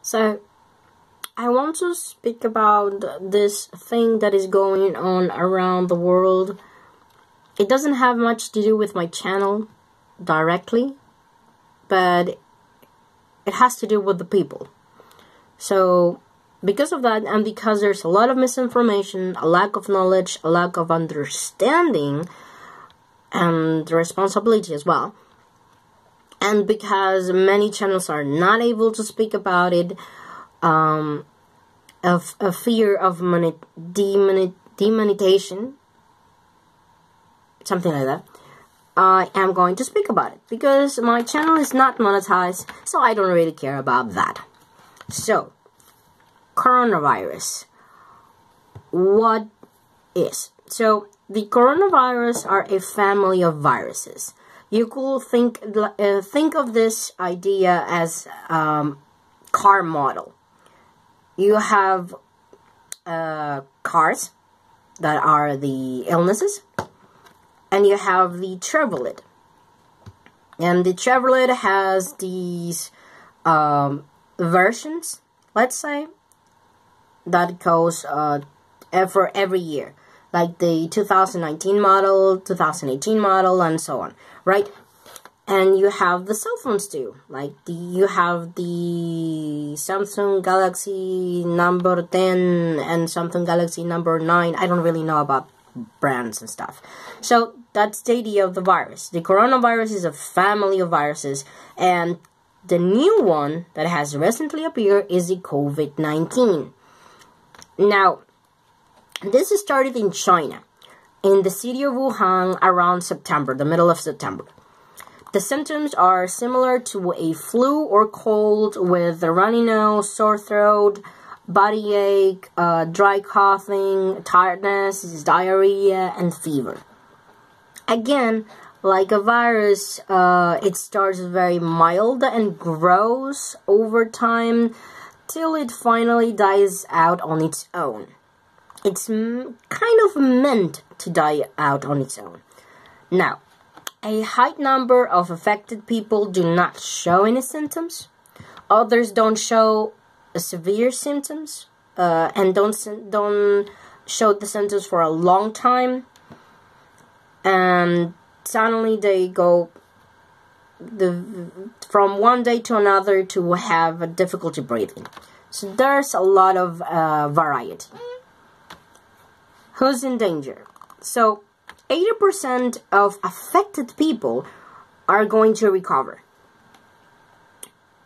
So, I want to speak about this thing that is going on around the world. It doesn't have much to do with my channel directly, but it has to do with the people. So, because of that, and because there's a lot of misinformation, a lack of knowledge, a lack of understanding, and responsibility as well, and because many channels are not able to speak about it, of a fear of demonetization, something like that, I am going to speak about it because my channel is not monetized, so I don't really care about that. So, coronavirus. What is? So, the coronavirus are a family of viruses. You could think of this idea as car model. You have cars that are the illnesses, and you have the Chevrolet. And the Chevrolet has these versions, let's say, that goes for every year. Like the 2019 model, 2018 model, and so on, right? And you have the cell phones too. Like you have the Samsung Galaxy number 10 and Samsung Galaxy number 9. I don't really know about brands and stuff. So that's the idea of the virus. The coronavirus is a family of viruses, and the new one that has recently appeared is the COVID-19. Now, this started in China, in the city of Wuhan around September, the middle of September. The symptoms are similar to a flu or cold with a runny nose, sore throat, body ache, dry coughing, tiredness, diarrhea, and fever. Again, like a virus, it starts very mild and grows over time till it finally dies out on its own. It's kind of meant to die out on its own. Now, a high number of affected people do not show any symptoms. Others don't show severe symptoms and don't show the symptoms for a long time. And suddenly they go from one day to another to have a difficulty breathing. So there's a lot of variety. Who's in danger? So 80% of affected people are going to recover.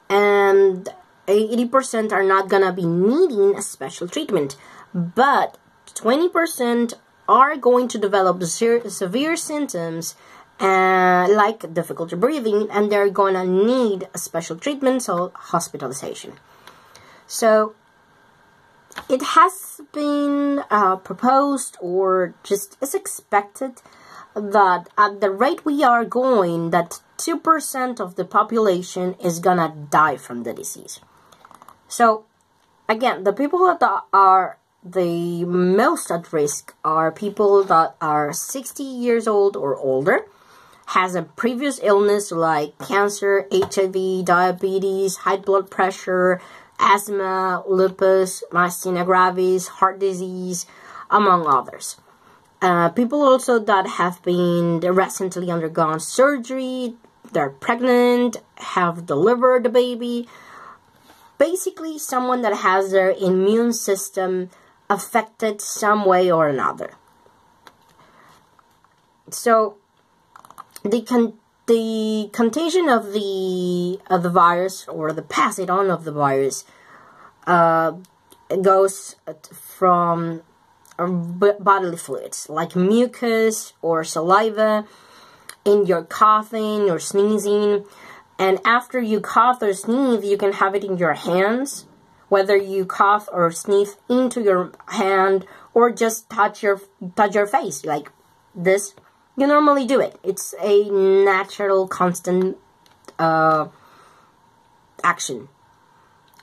And 80% are not going to be needing a special treatment. But 20% are going to develop severe symptoms like difficulty breathing, and they're going to need a special treatment, so hospitalization. So it has been proposed, or just is expected, that at the rate we are going, that 2% of the population is gonna die from the disease. So, again, the people that are the most at risk are people that are 60 years old or older, has a previous illness like cancer, HIV, diabetes, high blood pressure, asthma, lupus, myasthenia gravis, heart disease, among others. People also that have been recently undergone surgery, they're pregnant, have delivered a baby. Basically, someone that has their immune system affected some way or another. So, the contagion of the virus, or the passing on of the virus, goes from bodily fluids like mucus or saliva, in your coughing or sneezing, and after you cough or sneeze, you can have it in your hands, whether you cough or sneeze into your hand or just touch your face like this. You normally do it. It's a natural, constant action.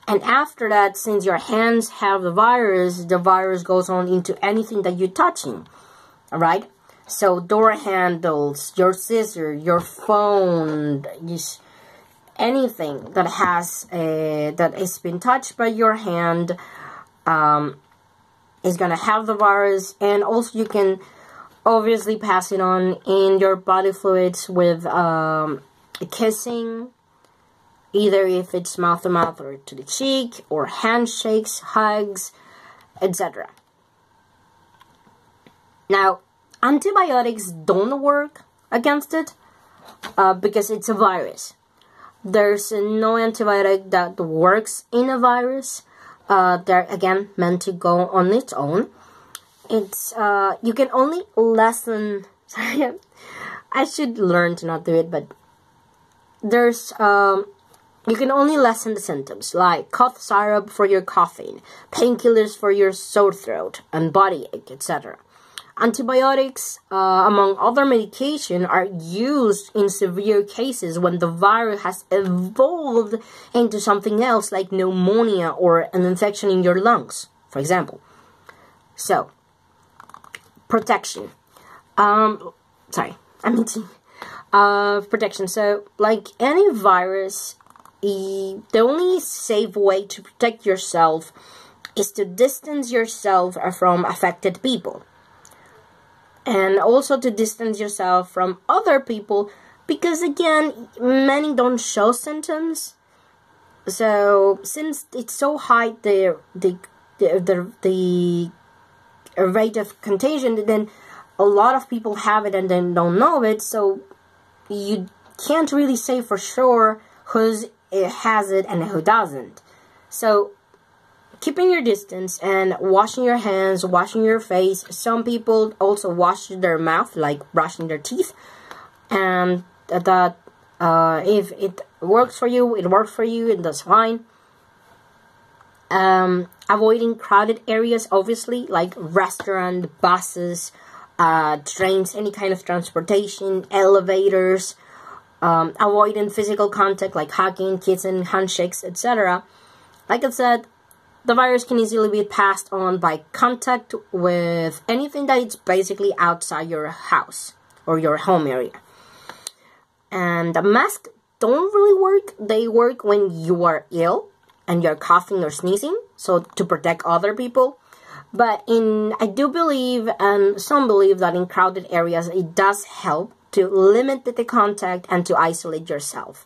And after that, since your hands have the virus goes on into anything that you're touching. Alright? So door handles, your scissors, your phone, anything that has that has been touched by your hand is gonna have the virus. And also you can obviously pass it on in your body fluids with kissing, either if it's mouth to mouth or to the cheek, or handshakes, hugs, etc. Now, antibiotics don't work against it because it's a virus. There's no antibiotic that works in a virus. They're again meant to go on its own. It's you can only lessen. Sorry, I should learn to not do it, but there's you can only lessen the symptoms, like cough syrup for your coughing, painkillers for your sore throat and body ache, etc. Antibiotics, among other medication, are used in severe cases when the virus has evolved into something else, like pneumonia or an infection in your lungs, for example. So, protection. Protection. So, like any virus, the only safe way to protect yourself is to distance yourself from affected people. And also to distance yourself from other people, because again, many don't show symptoms. So since it's so high, the rate of contagion, then a lot of people have it and then don't know it. So you can't really say for sure who has it and who doesn't. So keeping your distance and washing your hands, washing your face. Some people also wash their mouth, like brushing their teeth. And that if it works for you, it works for you, and that's fine. Avoiding crowded areas, obviously, like restaurant, buses, trains, any kind of transportation, elevators. Avoiding physical contact, like hugging, kissing, handshakes, etc. Like I said, the virus can easily be passed on by contact with anything that is basically outside your house or your home area. And the masks don't really work. They work when you are ill and you're coughing or sneezing, so to protect other people. But I do believe, and some believe, that in crowded areas it does help to limit the contact and to isolate yourself.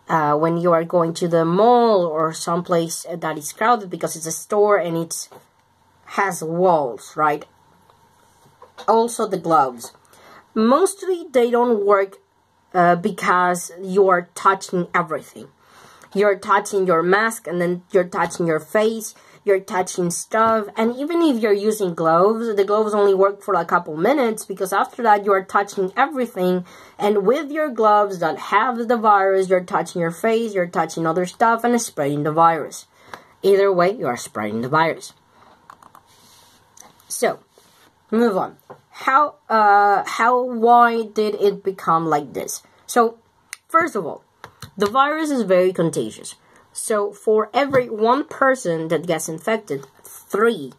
When you are going to the mall or someplace that is crowded because it's a store and it has walls, right? Also the gloves. Mostly they don't work because you are touching everything. You're touching your mask, and then you're touching your face, you're touching stuff, and even if you're using gloves, the gloves only work for a couple minutes, because after that you are touching everything, and with your gloves that have the virus, you're touching your face, you're touching other stuff, and spreading the virus. Either way, you are spreading the virus. So, move on. Why did it become like this? So, first of all, the virus is very contagious. So for every one person that gets infected, 3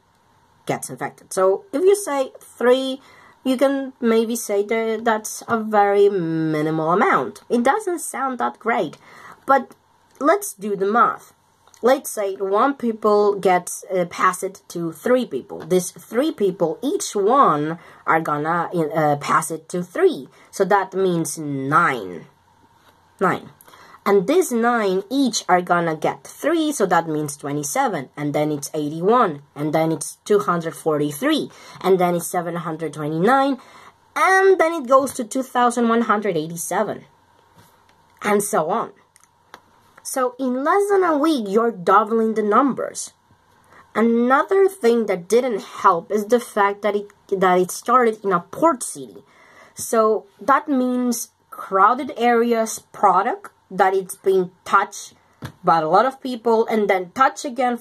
gets infected. So if you say 3, you can maybe say that that's a very minimal amount. It doesn't sound that great, but let's do the math. Let's say 1 people gets pass it to 3 people. These 3 people, each one are gonna pass it to 3. So that means 9. And these 9 each are gonna get 3, so that means 27, and then it's 81, and then it's 243, and then it's 729, and then it goes to 2187, and so on. So in less than a week, you're doubling the numbers. Another thing that didn't help is the fact that it started in a port city. So that means crowded areas product that it's being touched by a lot of people and then touched again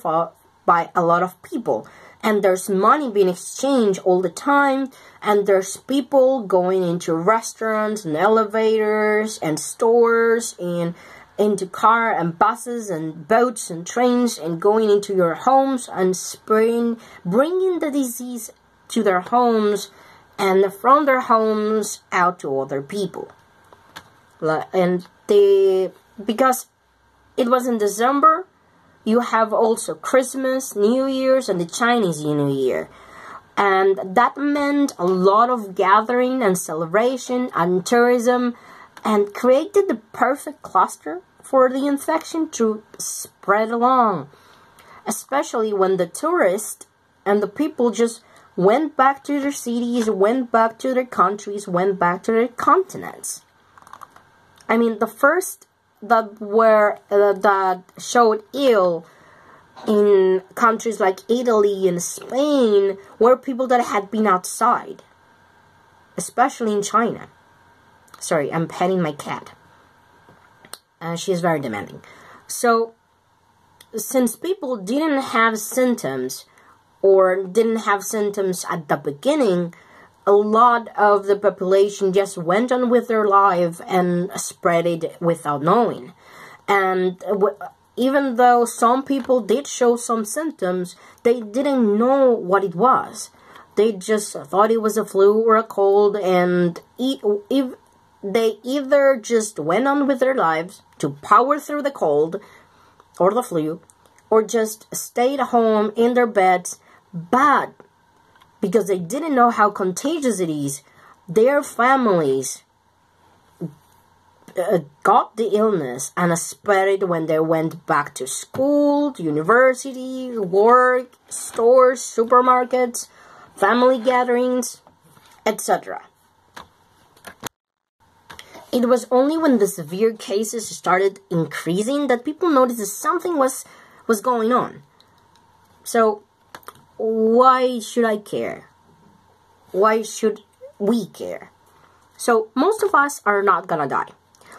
by a lot of people. And there's money being exchanged all the time, and there's people going into restaurants and elevators and stores and into car and buses and boats and trains and going into your homes and bringing the disease to their homes and from their homes out to other people. And because it was in December. You have also Christmas, New Year's, and the Chinese New Year. And that meant a lot of gathering and celebration and tourism, and created the perfect cluster for the infection to spread along. Especially when the tourists and the people just went back to their cities, went back to their countries, went back to their continents. I mean, the first that showed ill in countries like Italy and Spain were people that had been outside, especially in China. Sorry, I'm petting my cat. She is very demanding. So, since people didn't have symptoms, or didn't have symptoms at the beginning, a lot of the population just went on with their life and spread it without knowing. And even though some people did show some symptoms, they didn't know what it was. They just thought it was a flu or a cold, and if they either just went on with their lives to power through the cold or the flu, or just stayed home in their beds, but because they didn't know how contagious it is, their families got the illness and spread it when they went back to school, to university, work, stores, supermarkets, family gatherings, etc. It was only when the severe cases started increasing that people noticed that something was going on. So, why should I care? Why should we care? So, most of us are not gonna die.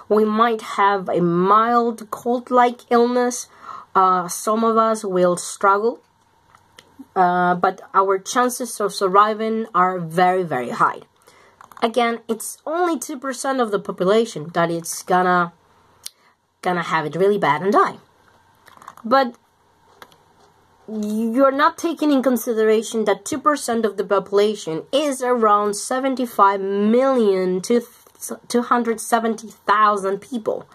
We might have a mild cold-like illness. Some of us will struggle. But our chances of surviving are very, very high. Again, it's only 2% of the population that it's gonna have it really bad and die. But you're not taking in consideration that 2% of the population is around 75 million to 270,000 people.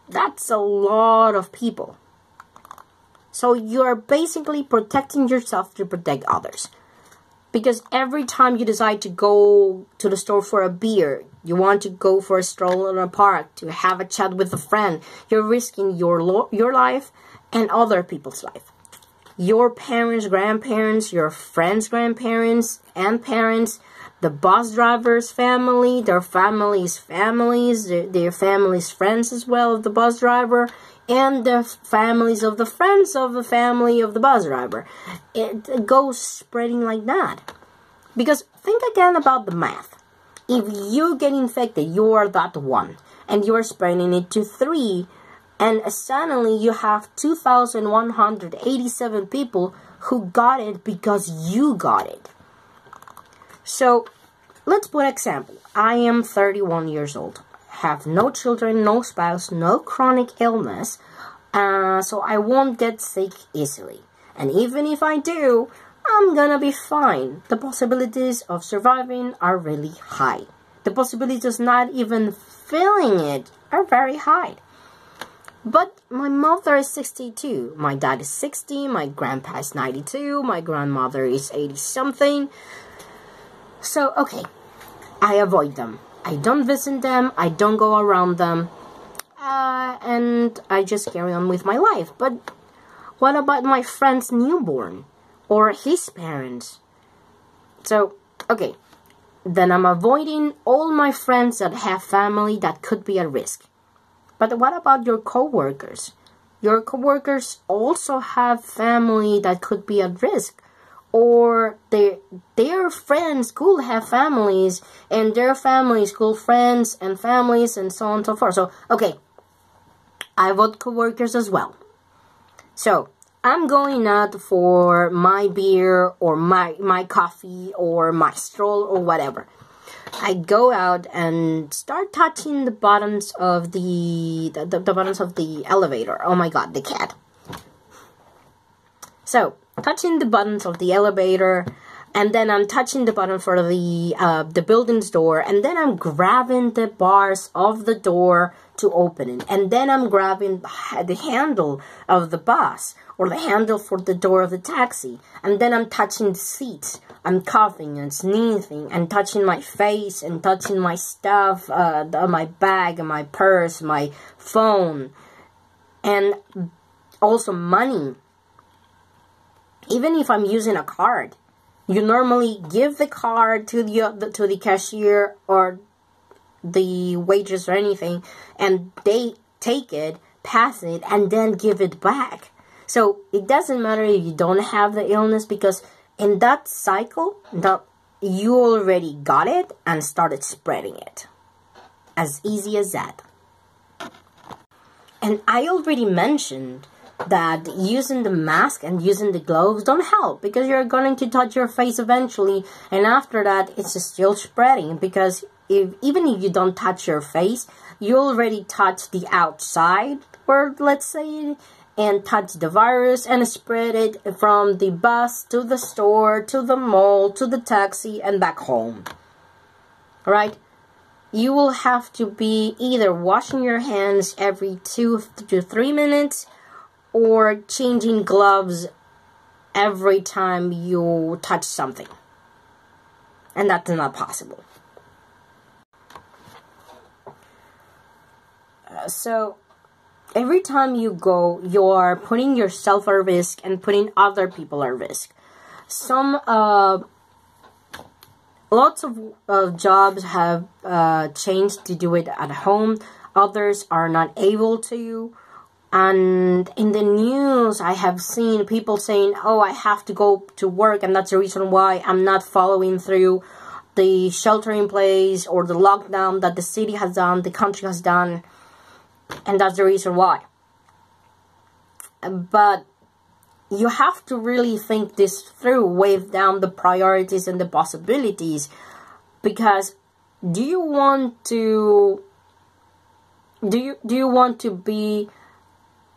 That's a lot of people. So you're basically protecting yourself to protect others. Because every time you decide to go to the store for a beer, you want to go for a stroll in a park, to have a chat with a friend, you're risking your life and other people's life. Your parents, grandparents, your friends' grandparents and parents, the bus driver's family, their families' families, their families' friends as well of the bus driver, and the families of the friends of the family of the bus driver. It goes spreading like that. Because think again about the math. If you get infected, you are that one, and you are spreading it to 3, and suddenly you have 2,187 people who got it because you got it. So, let's put an example. I am 31 years old. Have no children, no spouse, no chronic illness. So I won't get sick easily. And even if I do, I'm gonna be fine. The possibilities of surviving are really high. The possibilities of not even feeling it are very high. But my mother is 62, my dad is 60, my grandpa is 92, my grandmother is 80-something. So, okay, I avoid them. I don't visit them, I don't go around them, and I just carry on with my life. But what about my friend's newborn? Or his parents? So, okay, then I'm avoiding all my friends that have family that could be at risk. But what about your coworkers? Your coworkers also have family that could be at risk. Or their friends could have families, and their families could friends and families, and so on and so forth. So, okay, I avoid coworkers as well. So, I'm going out for my beer, or my coffee, or my stroll, or whatever. I go out and start touching the buttons of the buttons of the elevator. Oh my god, the cat. So, touching the buttons of the elevator, and then I'm touching the button for the building's door, and then I'm grabbing the bars of the door to open it. And then I'm grabbing the handle of the bus or the handle for the door of the taxi. And then I'm touching the seats. I'm coughing and sneezing and touching my face and touching my stuff, my bag, my purse, my phone, and also money. Even if I'm using a card, you normally give the card to the cashier or the waitress or anything, and they take it, pass it, and then give it back. So it doesn't matter if you don't have the illness, because in that cycle, that you already got it and started spreading it. As easy as that. And I already mentioned that using the mask and using the gloves don't help, because you're going to touch your face eventually, and after that it's still spreading, because even if you don't touch your face, you already touch the outside, or let's say, and touch the virus and spread it from the bus to the store to the mall to the taxi and back home. Right? You will have to be either washing your hands every 2 to 3 minutes or changing gloves every time you touch something. And that's not possible. So every time you go, you're putting yourself at risk and putting other people at risk. Lots of jobs have changed to do it at home. Others are not able to. And in the news, I have seen people saying, oh, I have to go to work, and that's the reason why I'm not following through the shelter-in-place or the lockdown that the city has done, the country has done, and that's the reason why. But you have to really think this through, weigh down the priorities and the possibilities, because do you want to be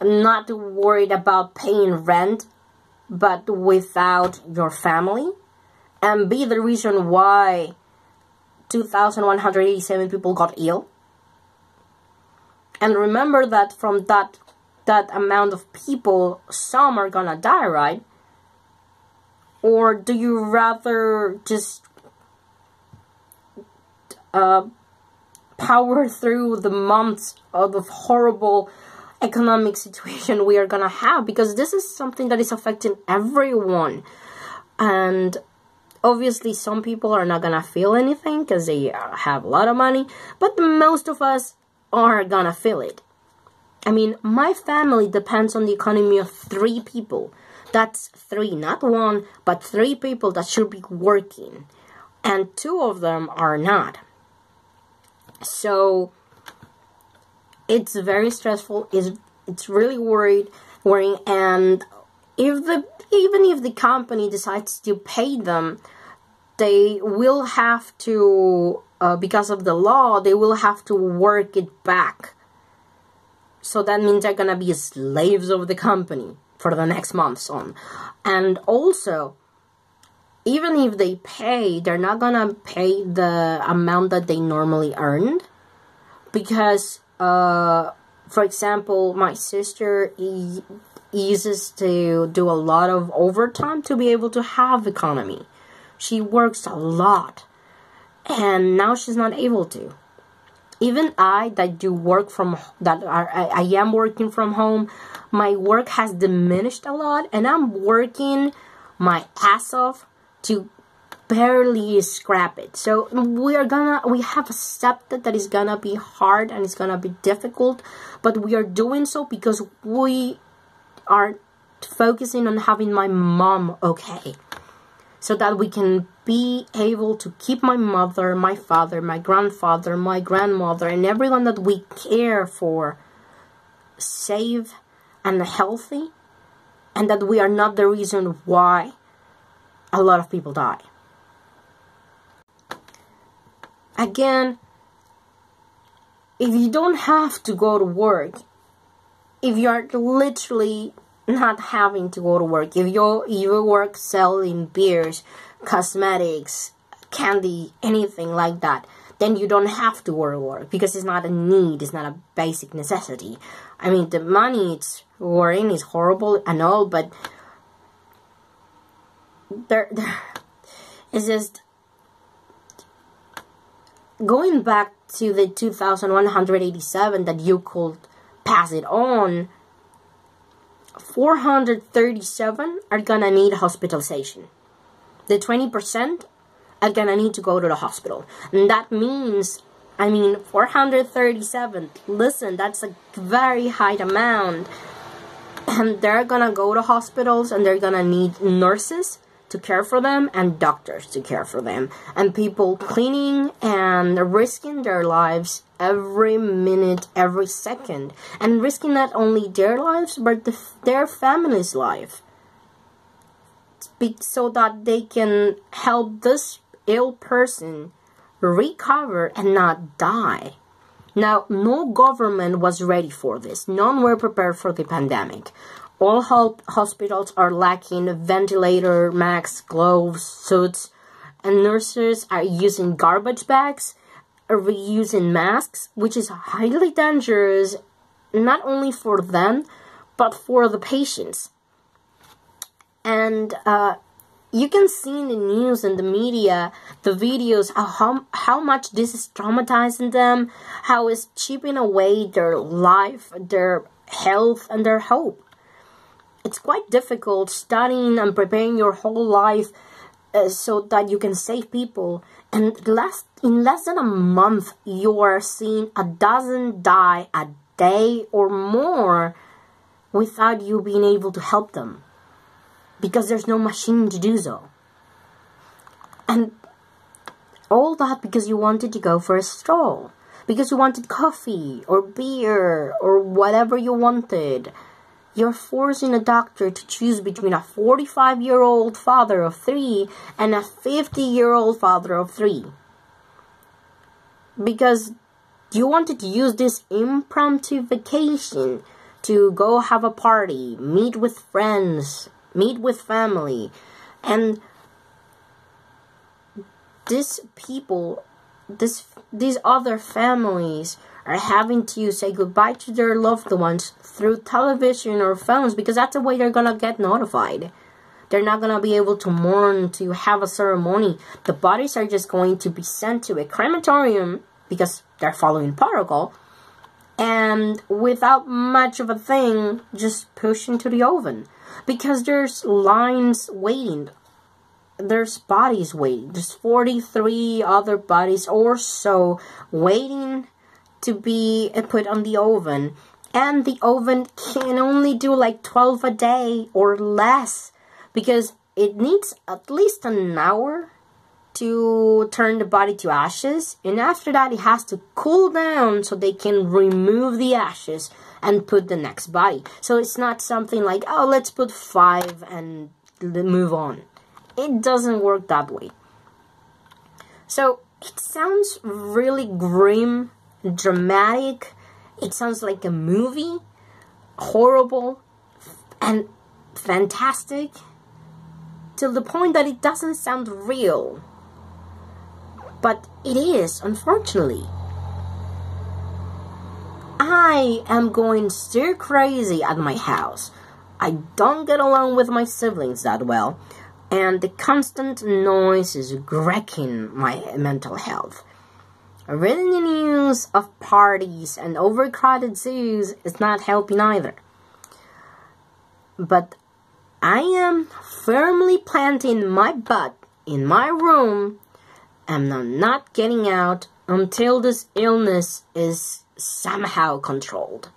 not worried about paying rent but without your family, and be the reason why 2,187 people got ill? And remember that from that amount of people, some are gonna die, right? Or do you rather just power through the months of the horrible economic situation we are gonna have? Because this is something that is affecting everyone. And obviously some people are not gonna feel anything because they have a lot of money, but most of us are gonna feel it. I mean, my family depends on the economy of 3 people. That's 3, not 1, but 3 people that should be working. And 2 of them are not. So it's very stressful. It's really worrying. And even if the company decides to pay them, they will have to, because of the law, they will have to work it back. So that means they're gonna be slaves of the company for the next months on. And also, even if they pay, they're not gonna pay the amount that they normally earned. Because, for example, my sister uses to do a lot of overtime to be able to have economy. She works a lot, and now she's not able to. Even I that do work I am working from home, my work has diminished a lot, and I'm working my ass off to barely scrap it. So we have accepted that it's gonna be hard and it's gonna be difficult, but we are doing so because we are focusing on having my mom okay, so that we can be able to keep my mother, my father, my grandfather, my grandmother, and everyone that we care for safe and healthy, and that we are not the reason why a lot of people die. Again, if you don't have to go to work, if you're literally not having to go to work, if you work selling beers, cosmetics, candy, anything like that, then you don't have to go to work because it's not a need, it's not a basic necessity. I mean, the money we're in is horrible and all, but it's just going back to the 2,187 that you could pass it on. 437 are gonna need hospitalization. The 20% are gonna need to go to the hospital. And that means, 437, listen, that's a very high amount. And they're gonna go to hospitals and they're gonna need nurses to care for them and doctors to care for them. And people cleaning and risking their lives every minute, every second. And risking not only their lives, but their family's life. So that they can help this ill person recover and not die. Now, no government was ready for this. None were prepared for the pandemic. All hospitals are lacking ventilator, masks, gloves, suits, and nurses are using garbage bags, are reusing masks, which is highly dangerous, not only for them, but for the patients. And you can see in the news and the media, the videos, how much this is traumatizing them, how it's chipping away their life, their health, and their hope. It's quite difficult studying and preparing your whole life so that you can save people. And in less than a month, you are seeing a dozen die a day or more without you being able to help them. Because there's no machine to do so. And all that because you wanted to go for a stroll. Because you wanted coffee or beer or whatever you wanted. You're forcing a doctor to choose between a 45-year-old father of 3 and a 50-year-old father of 3. Because you wanted to use this impromptu vacation to go have a party, meet with friends, meet with family, and these other families are having to say goodbye to their loved ones through television or phones because that's the way they're gonna get notified. They're not gonna be able to mourn, to have a ceremony. The bodies are just going to be sent to a crematorium because they're following protocol, and without much of a thing, just pushed into the oven. Because there's lines waiting. There's bodies waiting. There's 43 other bodies or so waiting to be put on the oven. And the oven can only do like 12 a day or less. Because it needs at least an hour to turn the body to ashes. And after that, it has to cool down so they can remove the ashes and put the next body. So it's not something like, oh, let's put 5 and move on. It doesn't work that way. So it sounds really grim, dramatic. It sounds like a movie, horrible and fantastic, till the point that it doesn't sound real. But it is, unfortunately. I am going stir crazy at my house. I don't get along with my siblings that well, and the constant noise is wrecking my mental health. Reading the news of parties and overcrowded zoos is not helping either. But I am firmly planting my butt in my room, and I'm not getting out until this illness is somehow controlled.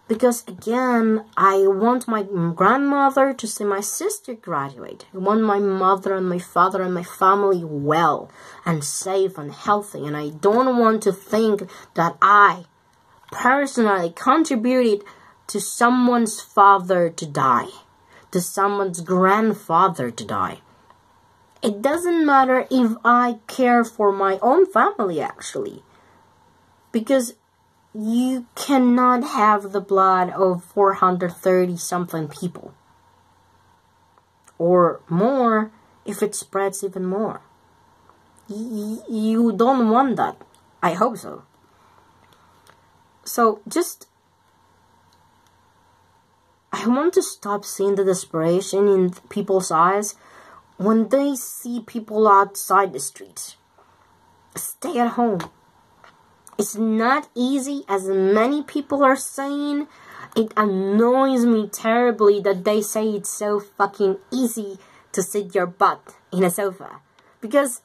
Because again, I want my grandmother to see my sister graduate. I want my mother and my father and my family well and safe and healthy. And I don't want to think that I personally contributed to someone's father to die, to someone's grandfather to die. It doesn't matter if I care for my own family, actually. Because you cannot have the blood of 430-something people. Or more if it spreads even more. You don't want that. I hope so. So I want to stop seeing the desperation in people's eyes when they see people outside the streets. Stay at home. It's not easy, as many people are saying. It annoys me terribly that they say it's so fucking easy to sit your butt in a sofa. Because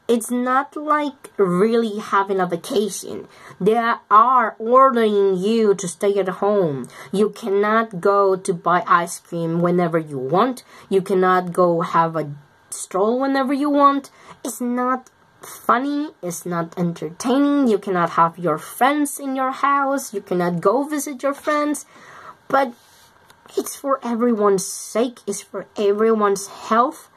it's not like really having a vacation. They are ordering you to stay at home. You cannot go to buy ice cream whenever you want. You cannot go have a stroll whenever you want. It's not funny. It's not entertaining. You cannot have your friends in your house. You cannot go visit your friends. But it's for everyone's sake. It's for everyone's health.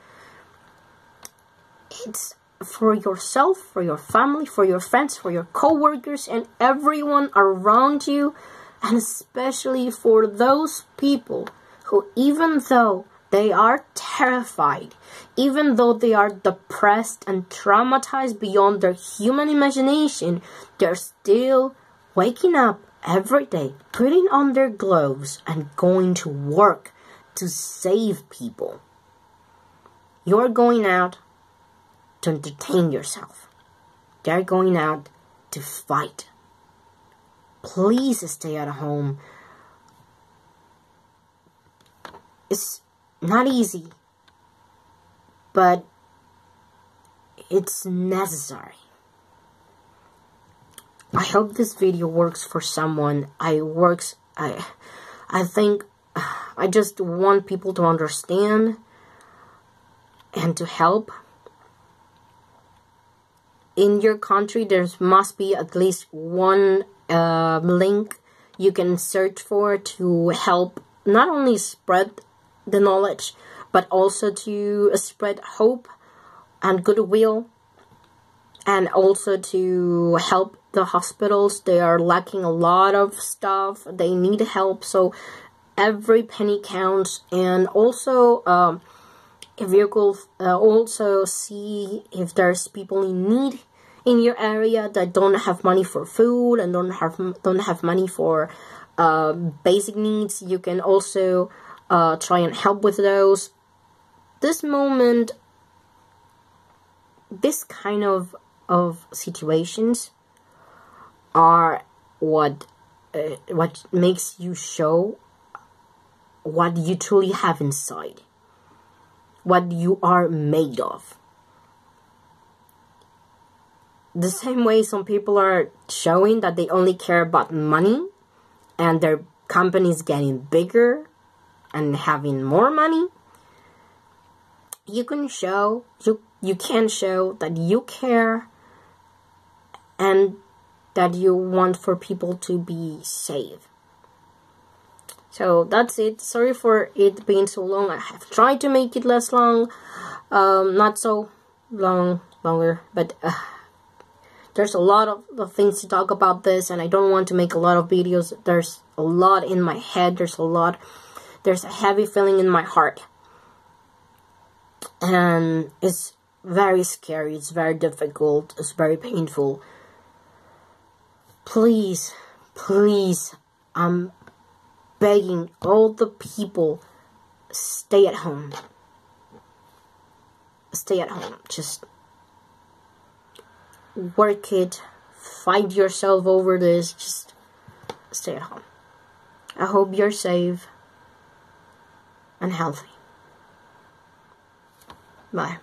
It's for yourself, for your family, for your friends, for your co-workers, and everyone around you, and especially for those people who, even though they are terrified, even though they are depressed and traumatized beyond their human imagination, they're still waking up every day, putting on their gloves, and going to work to save people. You're going out to entertain yourself. They're going out to fight. Please stay at home. It's not easy, but it's necessary. I hope this video works for someone. I think I just want people to understand and to help. In your country, there must be at least one link you can search for to help not only spread the knowledge, but also to spread hope and goodwill, and also to help the hospitals. They are lacking a lot of stuff. They need help, so every penny counts. And also, if you could also see if there's people in need in your area that don't have money for food and don't have money for basic needs, you can also try and help with those. This moment, this kind of situations are what makes you show what you truly have inside, what you are made of. The same way some people are showing that they only care about money and their companies getting bigger and having more money, you can show that you care and that you want for people to be safe. So that's it. Sorry for it being so long. I have tried to make it less long, not so longer, but there's a lot of things to talk about this, and I don't want to make a lot of videos. There's a lot in my head. There's a heavy feeling in my heart, and it's very scary. It's very difficult. It's very painful. Please, I'm begging all the people, stay at home. Stay at home. Just work it. Fight yourself over this. Just stay at home. I hope you're safe and healthy. Bye.